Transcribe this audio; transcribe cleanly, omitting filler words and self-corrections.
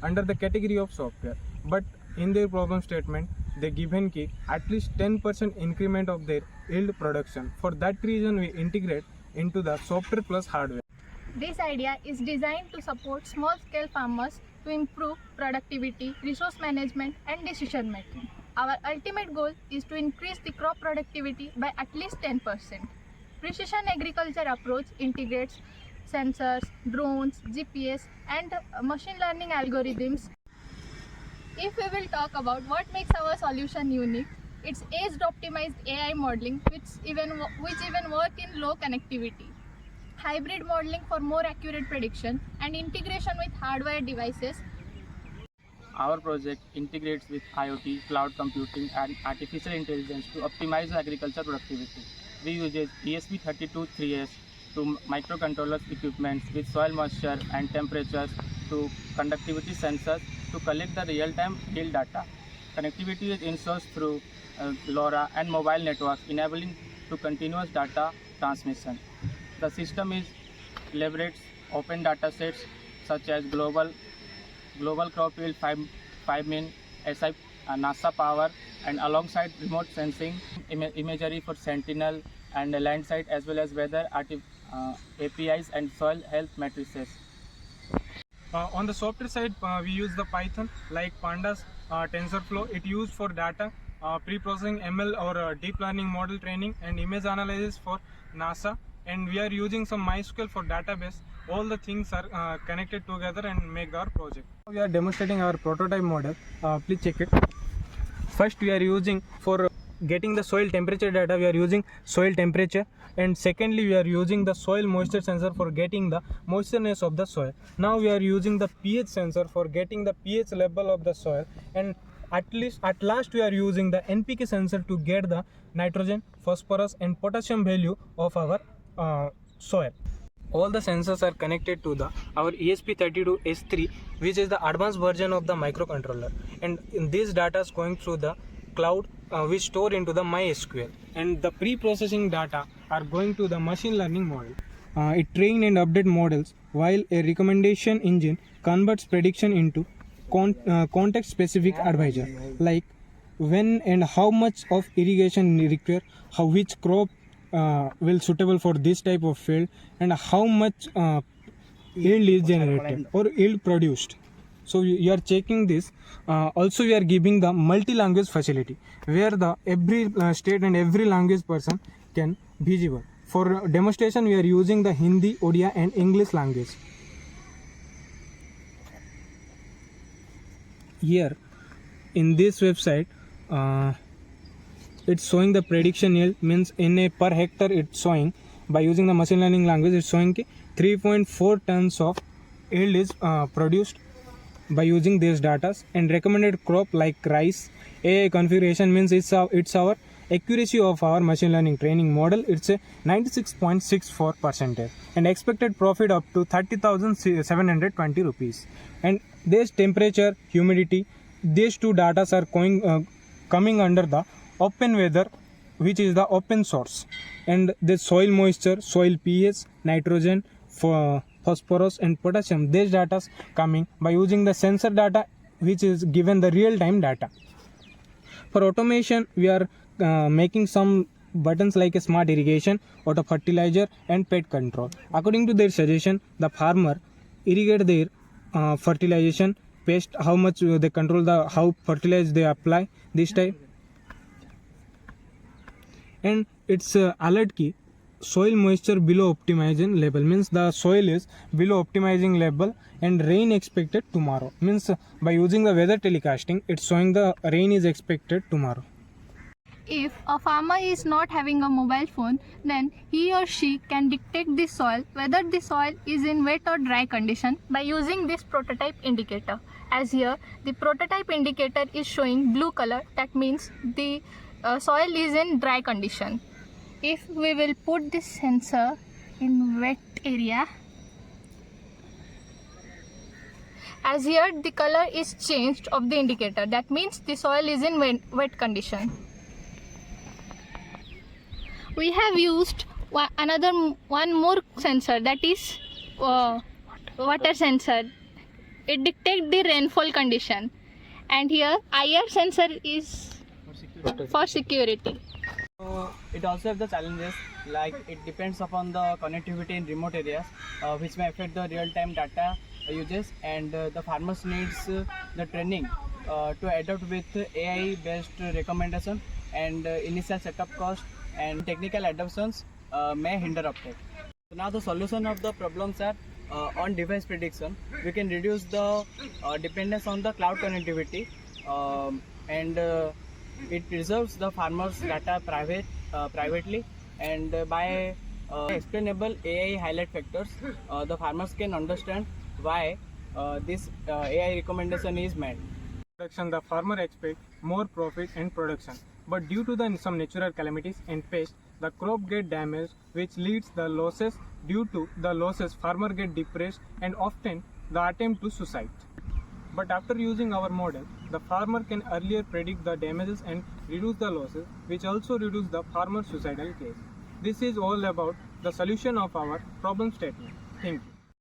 under the category of software, but in their problem statement they given key at least 10% increment of their yield production. For that reason we integrate into the software plus hardware. This idea is designed to support small-scale farmers to improve productivity, resource management, and decision making. Our ultimate goal is to increase the crop productivity by at least 10%. Precision agriculture approach integrates sensors, drones, GPS, and machine learning algorithms. If we will talk about what makes our solution unique, it's age-optimized AI modeling, which even work in low connectivity, hybrid modeling for more accurate prediction, and integration with hardware devices. Our project integrates with IoT, cloud computing, and artificial intelligence to optimize agriculture productivity. We use ESP32 to microcontrollers equipments with soil moisture and temperatures to conductivity sensors to collect the real-time yield data. Connectivity is ensured through LoRa and mobile networks, enabling to continuous data transmission. The system is leverages open data sets such as global crop yield, 5min, SI, NASA power, and alongside remote sensing imagery for Sentinel and land site, as well as weather APIs and soil health matrices. On the software side, we use the Python like Pandas, TensorFlow. It used for data pre-processing, ML or deep learning model training, and image analysis for NASA. And we are using some MySQL for database. All the things are connected together and make our project. We are demonstrating our prototype model. Please check it. First, we are using for getting the soil temperature data. We are using soil temperature, and secondly, we are using the soil moisture sensor for getting the moistureness of the soil. Now we are using the pH sensor for getting the pH level of the soil, and at last we are using the NPK sensor to get the nitrogen, phosphorus, and potassium value of our soil. All the sensors are connected to our ESP32S3, which is the advanced version of the microcontroller, and this data is going through the cloud, which store into the MySQL, and the pre-processing data are going to the machine learning model. It train and update models, while a recommendation engine converts prediction into context specific advisor, like when and how much of irrigation require, which crop will suitable for this type of field, and how much yield is generated or yield produced. So you are checking this. Also we are giving the multi-language facility where the every state and every language person can visible. For demonstration we are using the Hindi, Odia and English language. Here in this website it's showing the prediction yield, means in a per hectare it's showing by using the machine learning language, it's showing 3.4 tons of yield is produced by using these data, and recommended crop like rice. AI configuration means it's our accuracy of our machine learning training model, it's a 96.64%, and expected profit up to 30,720 rupees. And this temperature, humidity, these two data are coming under the open weather, which is the open source, and the soil moisture, soil pH, nitrogen, phosphorus and potassium, these data coming by using the sensor data, which is given the real-time data. For automation we are making some buttons like a smart irrigation, auto fertilizer and pest control. According to their suggestion, the farmer irrigate their fertilization, pest, how much they control, how fertilizer they apply, this type. And it's alert key, soil moisture below optimizing level, means the soil is below optimizing level, and rain expected tomorrow, means by using the weather telecasting it's showing the rain is expected tomorrow. If a farmer is not having a mobile phone, then he or she can detect the soil, whether the soil is in wet or dry condition, by using this prototype indicator. As here the prototype indicator is showing blue color, that means the soil is in dry condition. If we will put this sensor in wet area, as here the color is changed of the indicator, that means the soil is in wet condition. We have used one more sensor, that is water sensor. it detects the rainfall condition. And here IR sensor is for security. So it also have the challenges, like it depends upon the connectivity in remote areas, which may affect the real-time data uses, and the farmers needs the training to adapt with AI-based recommendation, and initial setup cost and technical adoptions may hinder uptake. So now the solution of the problems are on device prediction. We can reduce the dependence on the cloud connectivity, and it preserves the farmers' data privately, and by explainable AI highlight factors, the farmers can understand why this AI recommendation is made. Production, the farmer expect more profit and production, but due to some natural calamities and pests, the crop get damaged, which leads the losses. Due to the losses, farmer get depressed and often the attempt to suicide. But after using our model, the farmer can earlier predict the damages and reduce the losses, which also reduce the farmer's suicidal case. This is all about the solution of our problem statement. Thank you.